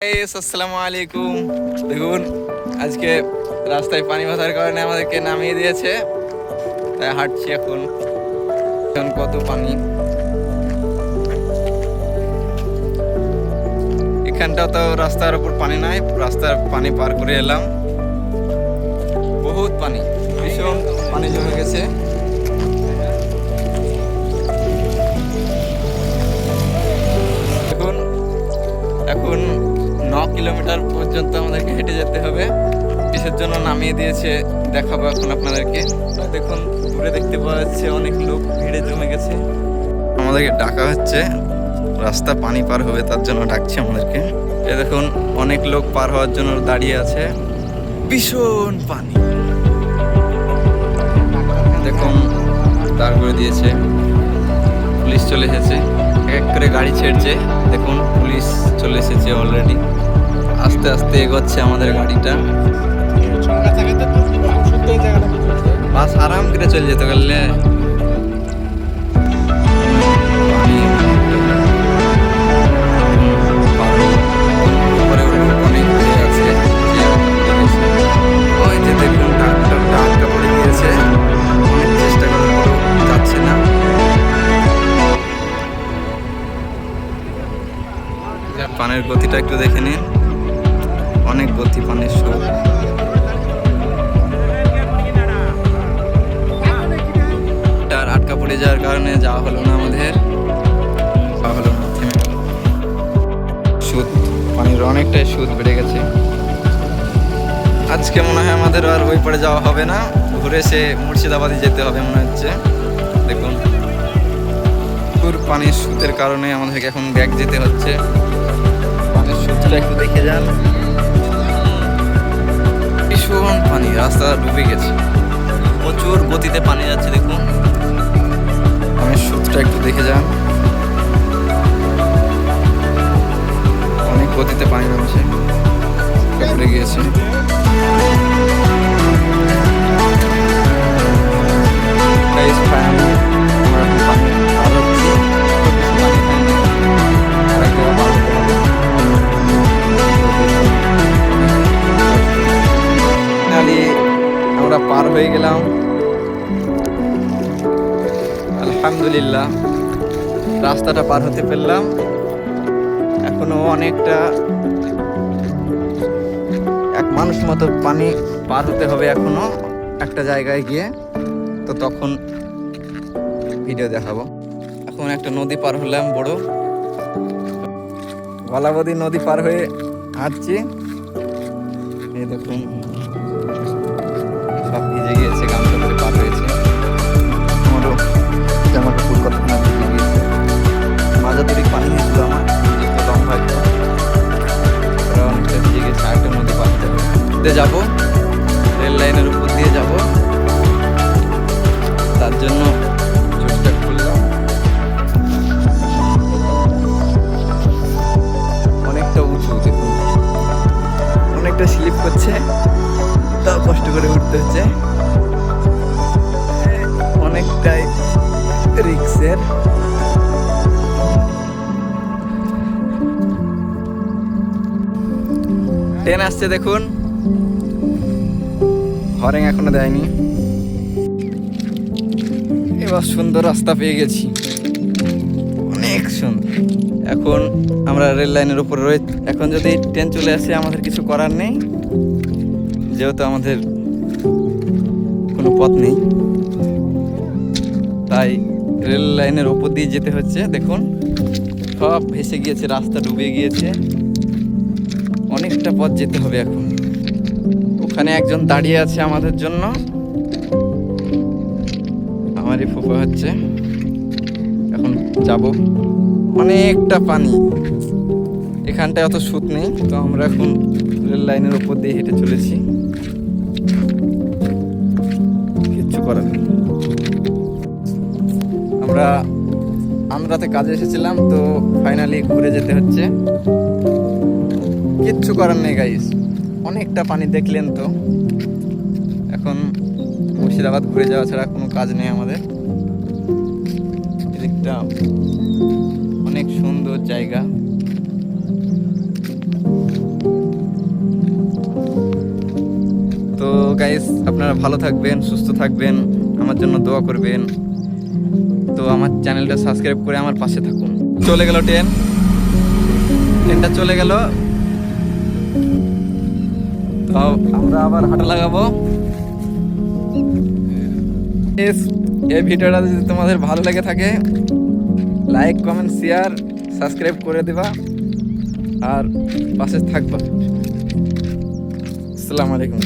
আসসালামু আলাইকুম। দেখুন আজকে রাস্তায় পানি বাঁধার কারণে আমাদেরকে নামিয়ে দিয়েছে, তাই হাঁটছি এখন। কত পানি এখানটা, তো রাস্তার উপর পানি নাই, রাস্তার পানি পার করে এলাম। বহুত পানি, ভীষণ পানি জমে গেছে। দেখুন এখন 9 কিলোমিটার পর্যন্ত আমাদেরকে হেঁটে যেতে হবে। কিসের জন্য নামিয়ে দিয়েছে দেখাবো এখন আপনাদেরকে। দেখুন দূরে দেখতে পাওয়া যাচ্ছে অনেক লোক ভিড়ে জমে গেছে। আমাদেরকে ডাকা হচ্ছে, রাস্তা পানি পার হবে তার জন্য ডাকছে আমাদেরকে। এ দেখুন অনেক লোক পার হওয়ার জন্য দাঁড়িয়ে আছে। ভীষণ পানি, দেখুন দাঁড় করে দিয়েছে, পুলিশ চলে এসেছে, এক করে গাড়ি ছেড়ছে। দেখুন পুলিশ চলে এসেছে অলরেডি, আস্তে আস্তে এগোচ্ছে আমাদের গাড়িটা। বাস আরাম করে চলে যেতে গেলে পানির গতিটা একটু দেখে নিন, অনেক গতি পানির স্রোত। আটকা পড়ে যাওয়ার কারণে যাওয়া হলো না আমাদের, থেমে গেল। সুদ, পানির অনেকটাই সুদ বেড়ে গেছে। আজকে মনে হয় আমাদের আর ওই পারে যাওয়া হবে না, ঘুরে সে মুর্শিদাবাদে যেতে হবে মনে হচ্ছে। দেখুন পানির সুদের কারণে আমাদেরকে এখন ব্যাক যেতে হচ্ছে। সুদটা একটু দেখে যান, ভীষণ পানি, রাস্তা ডুবে গেছে, প্রচুর গতিতে পানি যাচ্ছে। দেখুন পানির সুদটা একটু দেখে যান, অনেক গতিতে পানি নামছে, ডুবে গিয়েছে। আমরা পার হয়ে গেলাম আলহামদুলিল্লাহ, রাস্তাটা পার হতে পারলাম। এখনো অনেকটা, এক মানুষ মতো পানি পার হতে হবে এখনো একটা জায়গায় গিয়ে, তো তখন ভিডিও দেখাবো। এখন একটা নদী পার হলাম, বড় গলাবতী নদী পার হয়ে হাঁটছি। এই দেখুন সব ভিজে গিয়েছে, গামছা করে পার হয়েছে। আমারও জামা কাপড় কতক্ষণ ভিজে গিয়েছে, মাজা তৈরি পানি হয়েছিল আমার, লম্বা একটা, ওরা অনেকটা ভিজে গেছে। আরেকটা নদী পার হতে হবে, যাবো রেল লাইনের উপর দিয়ে যাব, তার জন্য চোখটা খুললাম। অনেকটা উঁচু, দেখুন অনেকটা স্লিপ করছে, তাও কষ্ট করে উঠতে হচ্ছে, অনেকটাই রিক্সের। ট্রেন আসছে দেখুন, হরেং এখনো দেয়নি। এবার সুন্দর রাস্তা পেয়ে গেছি, অনেক সুন্দর। এখন আমরা রেল লাইনের উপরে রয়েছি। এখন যদি ট্রেন চলে আসে আমাদের কিছু করার নেই, যেহেতু আমাদের কোনো পথ নেই, তাই রেল লাইনের ওপর দিয়ে যেতে হচ্ছে। দেখুন সব ভেসে গিয়েছে, রাস্তা ডুবে গিয়েছে, অনেকটা পথ যেতে হবে এখন। ওখানে একজন দাঁড়িয়ে আছে আমাদের জন্য, আমারই ফুফা হচ্ছে। এখন যাব, অনেকটা পানি, এখানটায় অত সুদ নেই, তো আমরা এখন রেল লাইনের ওপর দিয়ে হেঁটে চলেছি, কিচ্ছু করার নেই। আমরা আন্ধ্রাতে কাজে এসেছিলাম, তো ফাইনালি ঘুরে যেতে হচ্ছে, কিচ্ছু করার নেই গাইস। অনেকটা পানি দেখলেন তো, এখন মুর্শিদাবাদ ঘুরে যাওয়া ছাড়া কোনো কাজ নেই আমাদের। এদিকটা অনেক সুন্দর জায়গা, গাইস, আপনারা ভালো থাকবেন, সুস্থ থাকবেন, আমার জন্য দোয়া করবেন। তো আমার চ্যানেলটা সাবস্ক্রাইব করে আমার পাশে থাকুন। চলে গেল ট্রেনটা চলে গেল। তো আমরা আবার হাঁটা লাগাবো। এই ভিডিওটা যদি তোমাদের ভালো লেগে থাকে, লাইক, কমেন্ট, শেয়ার, সাবস্ক্রাইব করে দিবা আর পাশে থাকবা। আসসালামু আলাইকুম।